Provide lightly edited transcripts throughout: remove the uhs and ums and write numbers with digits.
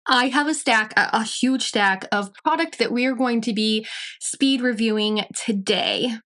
I have a huge stack of product that we are going to be speed reviewing today.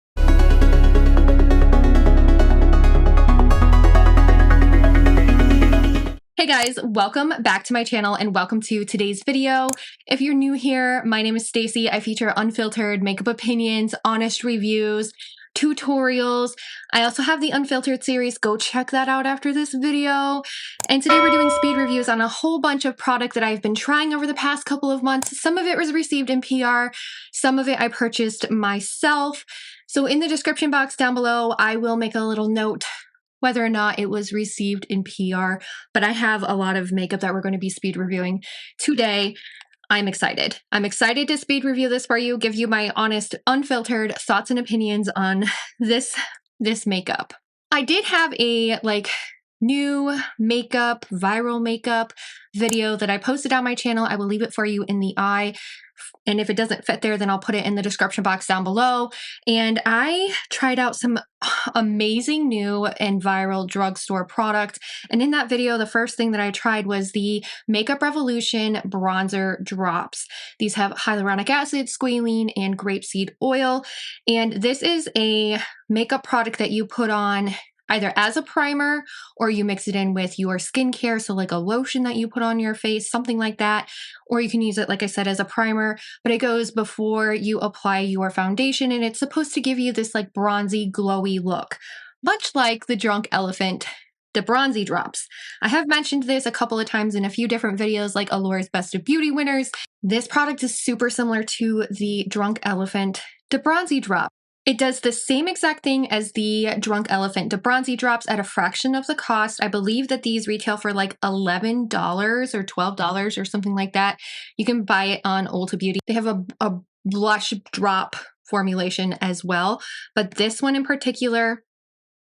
Hey guys, welcome back to my channel and welcome to today's video. If you're new here, my name is Stacy. I feature unfiltered makeup opinions, honest reviews, tutorials. I also have the unfiltered series. Go check that out after this video. And today we're doing speed reviews on a whole bunch of product that I've been trying over the past couple of months. Some of it was received in PR, some of it I purchased myself. So in the description box down below, I will make a little note whether or not it was received in PR, but I have a lot of makeup that we're going to be speed reviewing today. I'm excited. I'm excited to speed review this for you, give you my honest, unfiltered thoughts and opinions on this makeup. I did have a new makeup, viral makeup video that I posted on my channel. I will leave it for you in the eye. And if it doesn't fit there, then I'll put it in the description box down below. And I tried out some amazing new and viral drugstore product. And in that video, the first thing that I tried was the Makeup Revolution bronzer drops. These have hyaluronic acid, squalene, and grapeseed oil. And this is a makeup product that you put on either as a primer or you mix it in with your skincare, so like a lotion that you put on your face, something like that. Or you can use it, like I said, as a primer, but it goes before you apply your foundation, and it's supposed to give you this like bronzy, glowy look, much like the Drunk Elephant the bronzy drops. I have mentioned this a couple of times in a few different videos, like Allure's Best of Beauty winners. This product is super similar to the Drunk Elephant the bronzy drop. It does the same exact thing as the Drunk Elephant the bronzy drops at a fraction of the cost. I believe that these retail for like $11 or $12 or something like that. You can buy it on Ulta Beauty. They have a blush drop formulation as well, but this one in particular,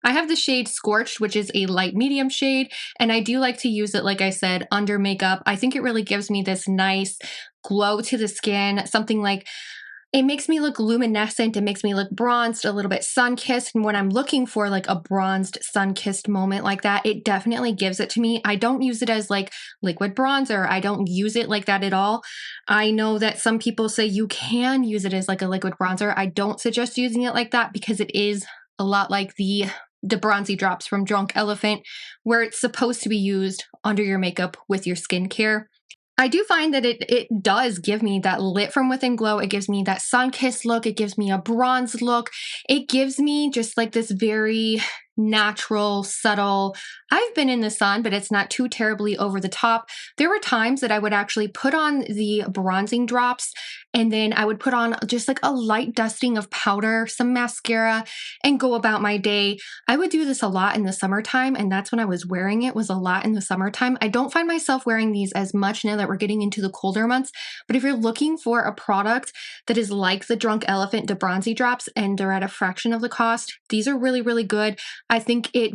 I have the shade Scorched, which is a light medium shade, and I do like to use it, like I said, under makeup. I think it really gives me this nice glow to the skin, something like it makes me look luminescent. It makes me look bronzed, a little bit sun-kissed. And when I'm looking for like a bronzed, sun-kissed moment like that, it definitely gives it to me. I don't use it as like liquid bronzer. I don't use it like that at all. I know that some people say you can use it as like a liquid bronzer. I don't suggest using it like that because it is a lot like the bronzy drops from Drunk Elephant, where it's supposed to be used under your makeup with your skincare. I do find that it does give me that lit from within glow. It gives me that sun-kissed look. It gives me a bronzed look. It gives me just like this very natural, subtle, I've been in the sun, but it's not too terribly over the top. There were times that I would actually put on the bronzing drops and then I would put on just like a light dusting of powder, some mascara, and go about my day. I would do this a lot in the summertime, and that's when I was wearing it, was a lot in the summertime. I don't find myself wearing these as much now that we're getting into the colder months, but if you're looking for a product that is like the Drunk Elephant the bronzy drops and they're at a fraction of the cost, these are really, really good. I think it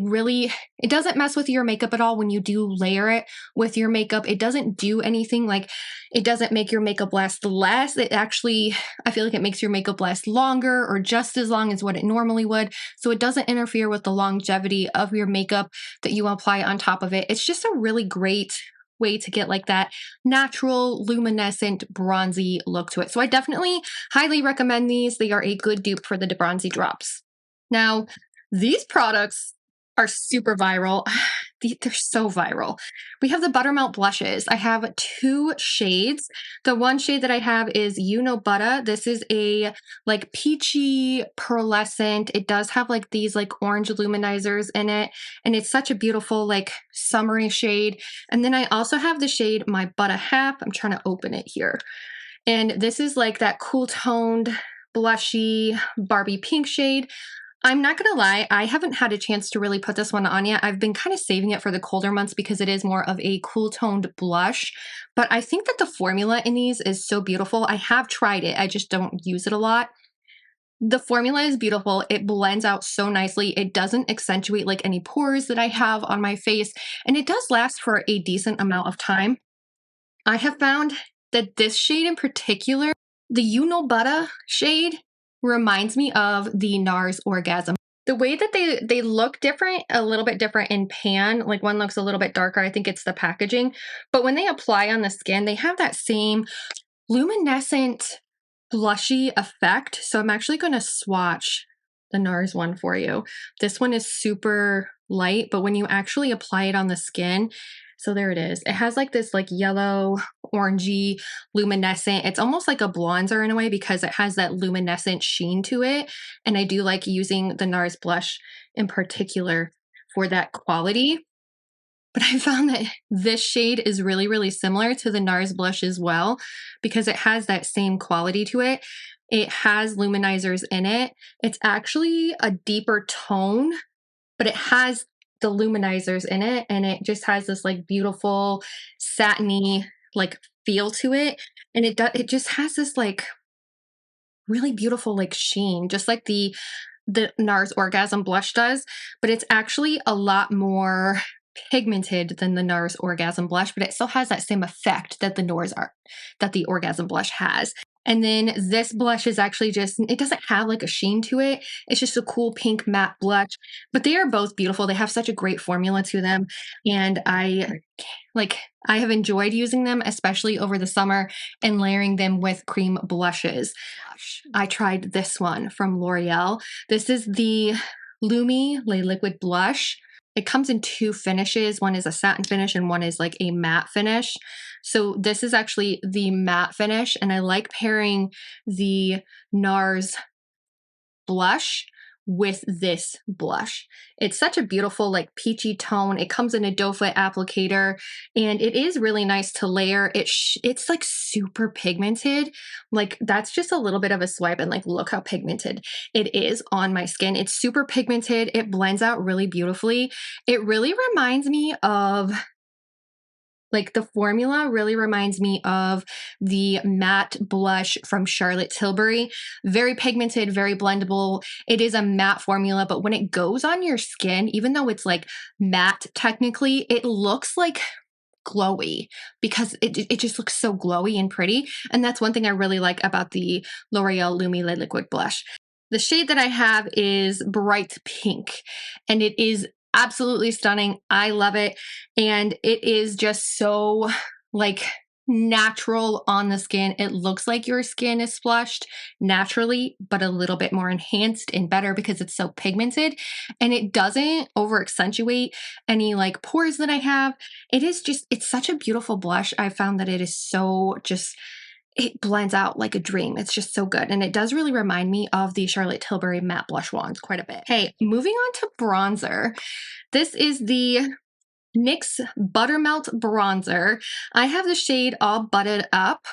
doesn't mess with your makeup at all when you do layer it with your makeup. It doesn't do anything like, it doesn't make your makeup last less. It actually, I feel like it makes your makeup last longer or just as long as what it normally would. So it doesn't interfere with the longevity of your makeup that you apply on top of it. It's just a really great way to get like that natural, luminescent, bronzy look to it. So I definitely highly recommend these. They are a good dupe for the bronzy drops. Now, these products are super viral. They're so viral. We have the Buttermelt blushes. I have two shades. The one shade that I have is You Know Butter. This is a like peachy pearlescent. It does have like these like orange luminizers in it. And it's such a beautiful like summery shade. And then I also have the shade My Butter Half. I'm trying to open it here. And this is like that cool toned, blushy Barbie pink shade. I'm not going to lie, I haven't had a chance to really put this one on yet. I've been kind of saving it for the colder months because it is more of a cool toned blush. But I think that the formula in these is so beautiful. I have tried it. I just don't use it a lot. The formula is beautiful. It blends out so nicely. It doesn't accentuate like any pores that I have on my face. And it does last for a decent amount of time. I have found that this shade in particular, the You Know Butter shade, reminds me of the NARS Orgasm. the way that they look different, a little bit different in pan, like one looks a little bit darker. I think it's the packaging, but when they apply on the skin, they have that same luminescent blushy effect. So I'm actually going to swatch the NARS one for you. This one is super light, but when you actually apply it on the skin, so there it is. It has like this like yellow, orangey, luminescent. It's almost like a bronzer in a way because it has that luminescent sheen to it. And I do like using the NARS blush in particular for that quality. But I found that this shade is really, really similar to the NARS blush as well because it has that same quality to it. It has luminizers in it. It's actually a deeper tone, but it has the luminizers in it, and it just has this like beautiful satiny like feel to it. And it just has this like really beautiful like sheen, just like the NARS Orgasm blush does, but it's actually a lot more pigmented than the NARS Orgasm blush, but it still has that same effect that the Orgasm blush has. And then this blush is actually just, it doesn't have like a sheen to it. It's just a cool pink matte blush, but they are both beautiful. They have such a great formula to them. And I have enjoyed using them, especially over the summer and layering them with cream blushes. I tried this one from L'Oreal. This is the Lumi Lay Liquid Blush. It comes in two finishes. One is a satin finish and one is like a matte finish. So this is actually the matte finish, and I like pairing the NARS blush with this blush. It's such a beautiful like peachy tone. It comes in a doe foot applicator, and it is really nice to layer. It's like super pigmented. Like that's just a little bit of a swipe, and like look how pigmented it is on my skin. It's super pigmented. It blends out really beautifully. It really reminds me of like the formula really reminds me of the matte blush from Charlotte Tilbury. Very pigmented, very blendable. It is a matte formula, but when it goes on your skin, even though it's like matte technically, it looks like glowy because it just looks so glowy and pretty. And that's one thing I really like about the L'Oreal Lumi Lay Liquid Blush. The shade that I have is bright pink, and it is absolutely stunning. I love it. And it is just so like natural on the skin. It looks like your skin is flushed naturally, but a little bit more enhanced and better because it's so pigmented, and it doesn't over accentuate any like pores that I have. It's such a beautiful blush. I found that it is so just, it blends out like a dream. It's just so good. And it does really remind me of the Charlotte Tilbury matte blush wands quite a bit. Hey, moving on to bronzer. This is the NYX Buttermelt bronzer. I have the shade All Butted Up.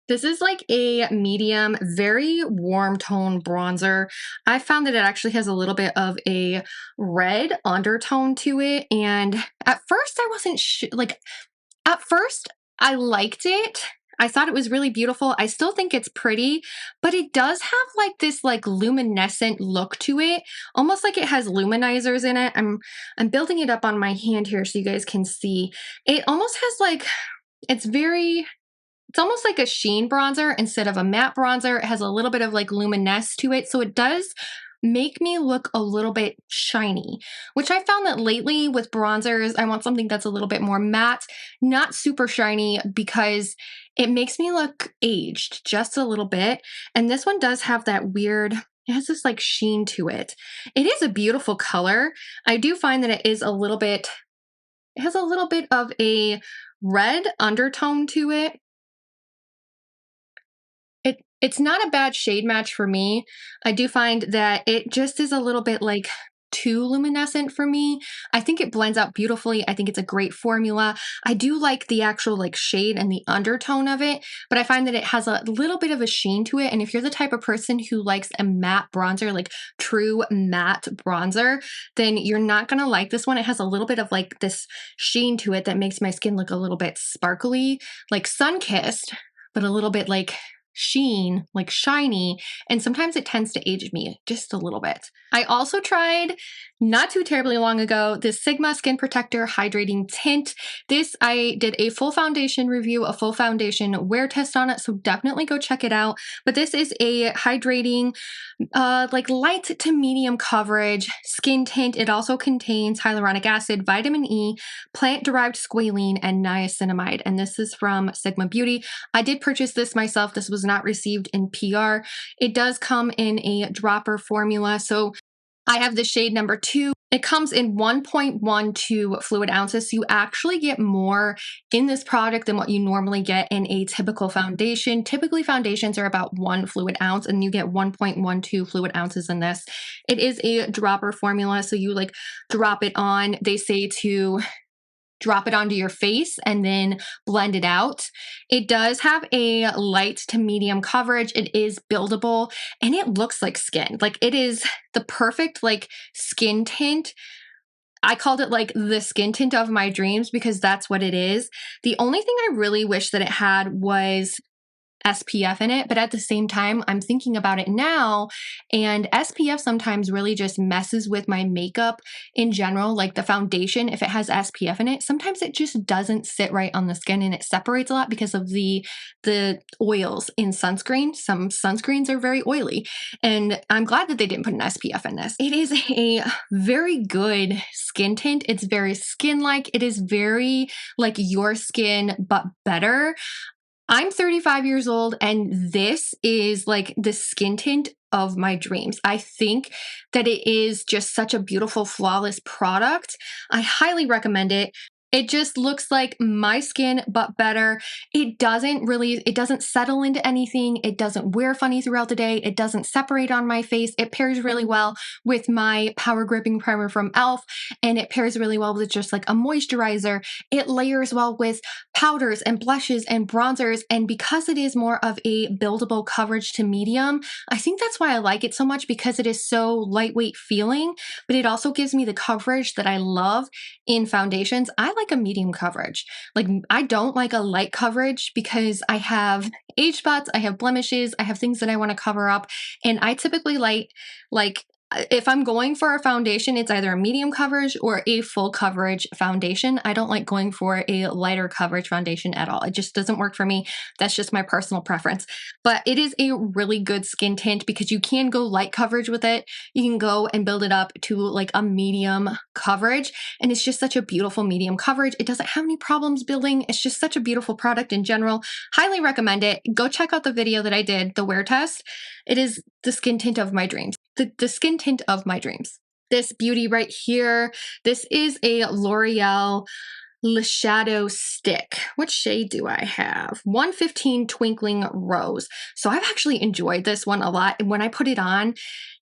This is like a medium, very warm tone bronzer. I found that it actually has a little bit of a red undertone to it. And at first I wasn't at first I liked it. I thought it was really beautiful. I still think it's pretty, but it does have like this like luminescent look to it, almost like it has luminizers in it. I'm building it up on my hand here so you guys can see. It almost has like, it's almost like a sheen bronzer instead of a matte bronzer. It has a little bit of like luminance to it. So it does make me look a little bit shiny, which I found that lately with bronzers, I want something that's a little bit more matte, not super shiny, because it makes me look aged just a little bit. And this one does have that weird, it has this like sheen to it. It is a beautiful color. I do find that it has a little bit of a red undertone to it. It's not a bad shade match for me. I do find that it just is a little bit like too luminescent for me. I think it blends out beautifully. I think it's a great formula. I do like the actual like shade and the undertone of it, but I find that it has a little bit of a sheen to it. And if you're the type of person who likes a matte bronzer, like true matte bronzer, then you're not gonna like this one. It has a little bit of like this sheen to it that makes my skin look a little bit sparkly, like sun-kissed, but a little bit like sheen, like shiny, and sometimes it tends to age me just a little bit. I also tried, not too terribly long ago, this Sigma Skin Protector Hydrating Tint. This, I did a full foundation review, a full foundation wear test on it, so definitely go check it out. But this is a hydrating, like light to medium coverage skin tint. It also contains hyaluronic acid, vitamin E, plant-derived squalene, and niacinamide. And this is from Sigma Beauty. I did purchase this myself. This was not received in PR. It does come in a dropper formula. So I have the shade number 2. It comes in 1.12 fluid ounces. So you actually get more in this product than what you normally get in a typical foundation. Typically foundations are about 1 fluid ounce and you get 1.12 fluid ounces in this. It is a dropper formula. So you like drop it on. They say to drop it onto your face and then blend it out. It does have a light to medium coverage. It is buildable and it looks like skin. Like it is the perfect like skin tint. I called it like the skin tint of my dreams because that's what it is. The only thing I really wish that it had was SPF in it, but at the same time, I'm thinking about it now, and SPF sometimes really just messes with my makeup in general. Like the foundation, if it has SPF in it, sometimes it just doesn't sit right on the skin and it separates a lot because of the oils in sunscreen. Some sunscreens are very oily, and I'm glad that they didn't put an SPF in this. It is a very good skin tint. It's very skin-like. It is very like your skin, but better. I'm 35 years old and this is like the skin tint of my dreams. I think that it is just such a beautiful, flawless product. I highly recommend it. It just looks like my skin, but better. It doesn't settle into anything. It doesn't wear funny throughout the day. It doesn't separate on my face. It pairs really well with my Power Gripping Primer from e.l.f. and it pairs really well with just like a moisturizer. It layers well with powders and blushes and bronzers. And because it is more of a buildable coverage to medium, I think that's why I like it so much, because it is so lightweight feeling, but it also gives me the coverage that I love in foundations. I like a medium coverage. Like I don't like a light coverage because I have age spots, I have blemishes, I have things that I want to cover up. And I typically like if I'm going for a foundation, it's either a medium coverage or a full coverage foundation. I don't like going for a lighter coverage foundation at all. It just doesn't work for me. That's just my personal preference. But it is a really good skin tint because you can go light coverage with it. You can go and build it up to like a medium coverage. And it's just such a beautiful medium coverage. It doesn't have any problems building. It's just such a beautiful product in general. Highly recommend it. Go check out the video that I did, the wear test. It is the skin tint of my dreams. The skin tint of my dreams. This beauty right here, this is a L'Oreal Eyeshadow stick. What shade do I have? 115 Twinkling Rose. So I've actually enjoyed this one a lot. And when I put it on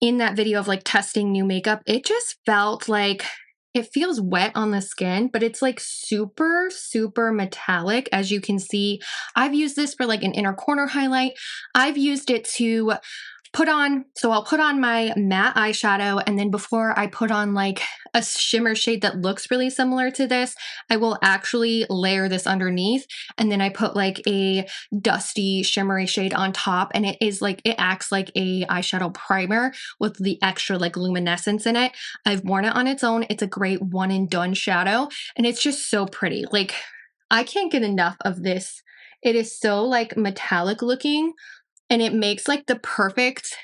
in that video of like testing new makeup, it just felt like it feels wet on the skin, but it's like super, super metallic. As you can see, I've used this for like an inner corner highlight. I've used it to put on, so I'll put on my matte eyeshadow, and then before I put on like a shimmer shade that looks really similar to this, I will actually layer this underneath, and then I put like a dusty shimmery shade on top, and it acts like a eyeshadow primer with the extra like luminescence in it. I've worn it on its own. It's a great one and done shadow, and it's just so pretty. Like I can't get enough of this. It is so like metallic looking, and it makes like the perfect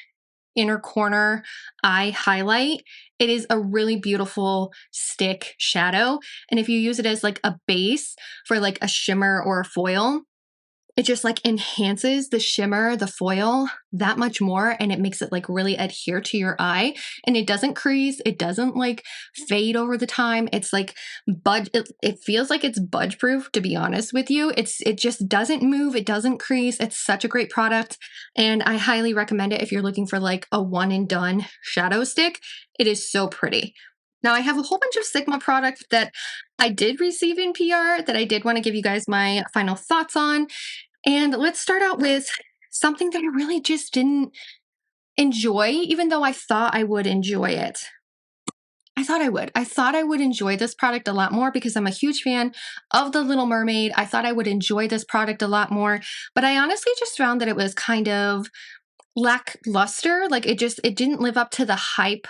inner corner eye highlight. It is a really beautiful stick shadow. And if you use it as like a base for like a shimmer or a foil, it just like enhances the shimmer, the foil that much more, and it makes it like really adhere to your eye, and it doesn't crease. It doesn't like fade over the time. It's like it feels like it's budge proof, to be honest with you. It just doesn't move. It doesn't crease. It's such a great product, and I highly recommend it if you're looking for like a one and done shadow stick. It is so pretty. Now, I have a whole bunch of Sigma products that I did receive in PR that I did want to give you guys my final thoughts on. And let's start out with something that I really just didn't enjoy, even though I thought I would enjoy it. I thought I would. I thought I would enjoy this product a lot more because I'm a huge fan of the Little Mermaid. I thought I would enjoy this product a lot more, but I honestly just found that it was kind of lackluster. Like it didn't live up to the hype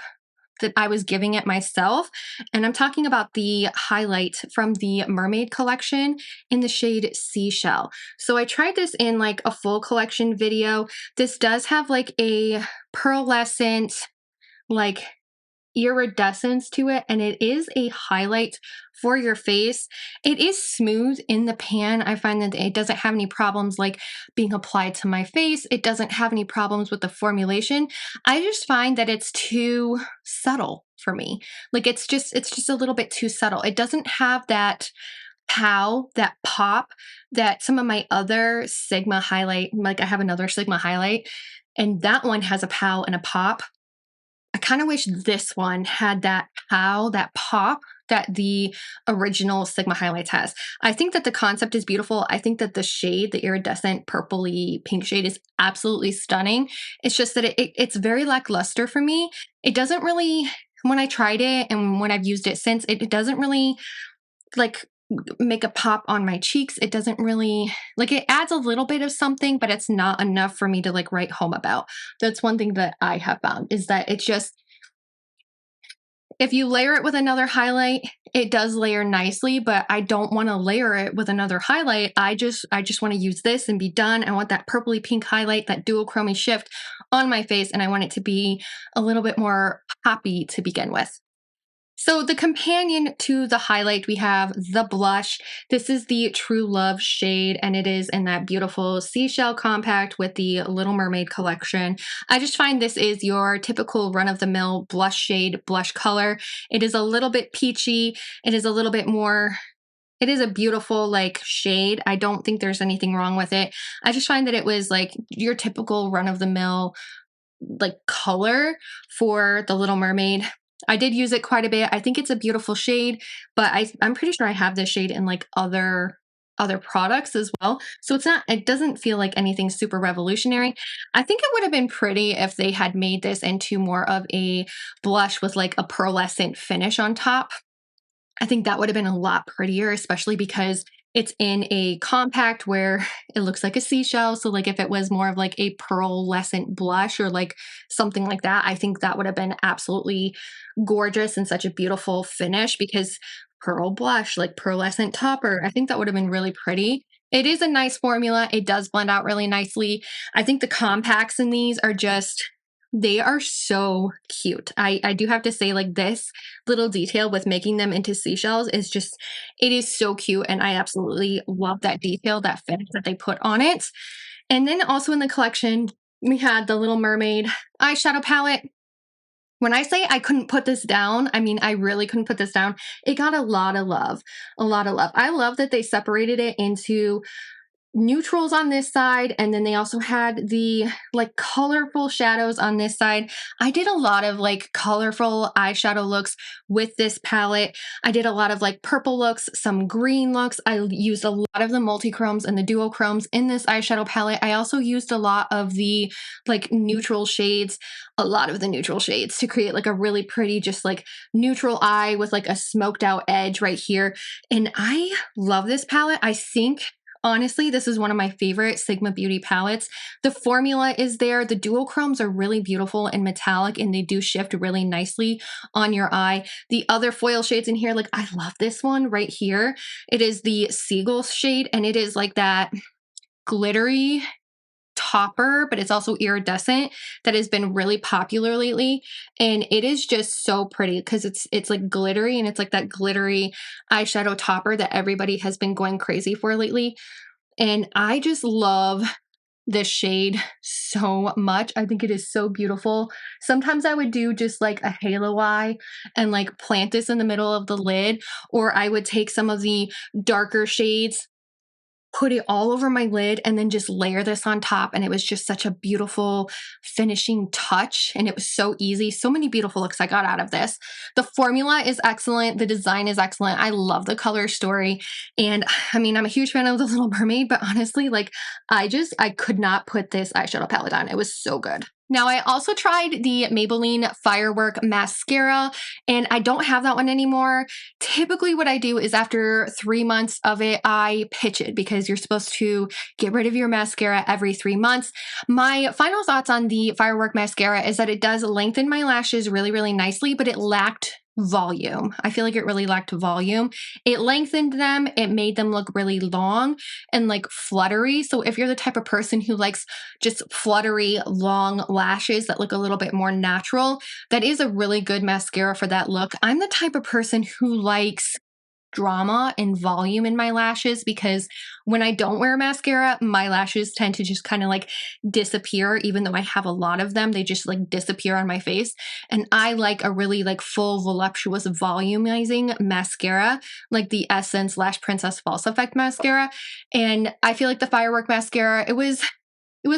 that I was giving it myself. And I'm talking about the highlight from the Mermaid collection in the shade Seashell. So I tried this in like a full collection video. This does have like a pearlescent, like iridescence to it, and it is a highlight for your face. It is smooth in the pan. I find that it doesn't have any problems like being applied to my face. It doesn't have any problems with the formulation. I just find that it's too subtle for me. Like it's just a little bit too subtle. It doesn't have that pow, that pop that some of my other Sigma highlight, like I have another Sigma highlight, and that one has a pow and a pop. I kind of wish this one had that pow, that pop that the original Sigma Highlights has. I think that the concept is beautiful. I think that the shade, the iridescent purpley pink shade, is absolutely stunning. It's just that it's very lackluster for me. It doesn't really, when I tried it and when I've used it since, it doesn't really like make a pop on my cheeks. It doesn't really, like, it adds a little bit of something, but it's not enough for me to like write home about. That's one thing that I have found, is that it's just, if you layer it with another highlight, it does layer nicely, but I don't want to layer it with another highlight. I just want to use this and be done. I want that purpley pink highlight, that duochrome shift on my face, and I want it to be a little bit more poppy to begin with. So the companion to the highlight, we have the blush. This is the True Love shade, and it is in that beautiful seashell compact with the Little Mermaid collection. I just find this is your typical run-of-the-mill blush shade, blush color. It is a little bit peachy. It is a little bit more, it is a beautiful like shade. I don't think there's anything wrong with it. I just find that it was like your typical run-of-the-mill like color for the Little Mermaid. I did use it quite a bit. I think it's a beautiful shade, but I'm pretty sure I have this shade in like other products as well. So it doesn't feel like anything super revolutionary. I think it would have been pretty if they had made this into more of a blush with like a pearlescent finish on top. I think that would have been a lot prettier, especially because it's in a compact where it looks like a seashell. So like if it was more of like a pearlescent blush or like something like that, I think that would have been absolutely gorgeous and such a beautiful finish, because pearl blush, like pearlescent topper, I think that would have been really pretty. It is a nice formula. It does blend out really nicely. I think the compacts in these are just, they are so cute. I do have to say, like, this little detail with making them into seashells is just, it is so cute. And I absolutely love that detail, that finish that they put on it. And then also in the collection, we had the Little Mermaid eyeshadow palette. When I say I couldn't put this down, I mean, I really couldn't put this down. It got a lot of love, a lot of love. I love that they separated it into neutrals on this side, and then they also had the like colorful shadows on this side. I did a lot of like colorful eyeshadow looks with this palette. I did a lot of like purple looks, some green looks. I used a lot of the multi-chromes and the duochromes in this eyeshadow palette. I also used a lot of the like neutral shades, to create like a really pretty, just like neutral eye with like a smoked out edge right here. And I love this palette. I think, honestly, this is one of my favorite Sigma Beauty palettes. The formula is there. The duochromes are really beautiful and metallic, and they do shift really nicely on your eye. The other foil shades in here, like, I love this one right here. It is the Seagull shade, and it is like that glittery topper, but it's also iridescent, that has been really popular lately. And it is just so pretty because it's like glittery, and it's like that glittery eyeshadow topper that everybody has been going crazy for lately. And I just love this shade so much. I think it is so beautiful. Sometimes I would do just like a halo eye and like plant this in the middle of the lid, or I would take some of the darker shades, put it all over my lid, and then just layer this on top. And it was just such a beautiful finishing touch. And it was so easy. So many beautiful looks I got out of this. The formula is excellent. The design is excellent. I love the color story. And I mean, I'm a huge fan of the Little Mermaid, but honestly, like, I could not put this eyeshadow palette on. It was so good. Now, I also tried the Maybelline Firework mascara, and I don't have that one anymore. Typically, what I do is after 3 months of it, I pitch it because you're supposed to get rid of your mascara every 3 months. My final thoughts on the Firework mascara is that it does lengthen my lashes really, really nicely, but it lacked volume. I feel like it really lacked volume. It lengthened them, it made them look really long and like fluttery. So if you're the type of person who likes just fluttery, long lashes that look a little bit more natural, that is a really good mascara for that look. I'm the type of person who likes drama and volume in my lashes because when I don't wear mascara, my lashes tend to just kind of like disappear. Even though I have a lot of them, they just like disappear on my face. And I like a really like full voluptuous volumizing mascara, like the Essence Lash Princess False Effect mascara. And I feel like the Firework mascara, it was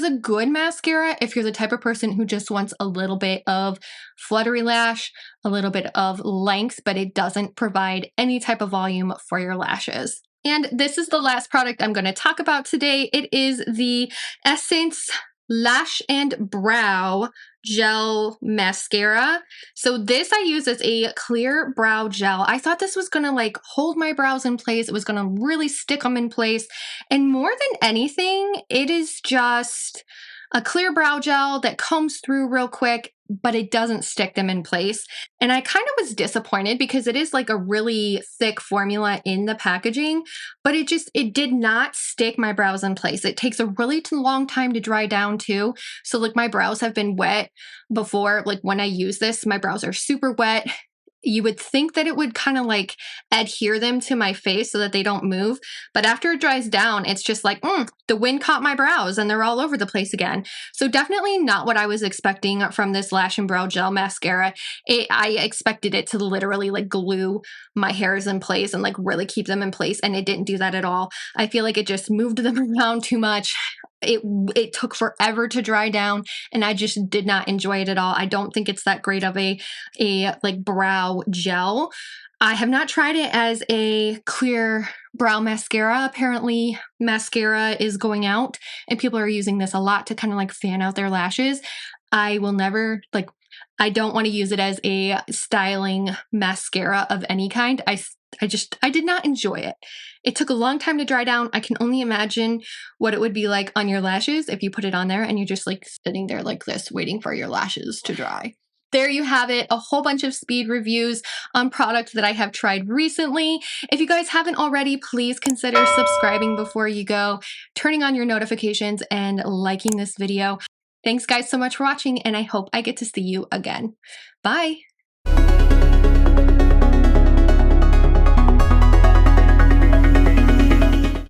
a good mascara if you're the type of person who just wants a little bit of fluttery lash, a little bit of length, but it doesn't provide any type of volume for your lashes. And this is the last product I'm going to talk about today. It is the Essence Lash and Brow Gel Mascara. So this I use as a clear brow gel. I thought this was gonna like hold my brows in place. It was gonna really stick them in place. And more than anything, it is just a clear brow gel that combs through real quick, but it doesn't stick them in place. And I kind of was disappointed because it is like a really thick formula in the packaging, but it did not stick my brows in place. It takes a really long time to dry down too. So like my brows have been wet before, like when I use this, my brows are super wet. You would think that it would kind of like adhere them to my face so that they don't move. But after it dries down, it's just like, the wind caught my brows and they're all over the place again. So definitely not what I was expecting from this Lash and Brow Gel Mascara. I expected it to literally like glue my hairs in place and like really keep them in place. And it didn't do that at all. I feel like it just moved them around too much. It took forever to dry down and I just did not enjoy it at all. I don't think it's that great of a like brow gel. I have not tried it as a clear brow mascara. Apparently mascara is going out and people are using this a lot to kind of like fan out their lashes. I will never I don't want to use it as a styling mascara of any kind. I did not enjoy it. It took a long time to dry down. I can only imagine what it would be like on your lashes if you put it on there and you're just like sitting there like this waiting for your lashes to dry. There you have it, a whole bunch of speed reviews on products that I have tried recently. If you guys haven't already, please consider subscribing before you go, turning on your notifications, and liking this video. Thanks guys so much for watching, and I hope I get to see you again. Bye!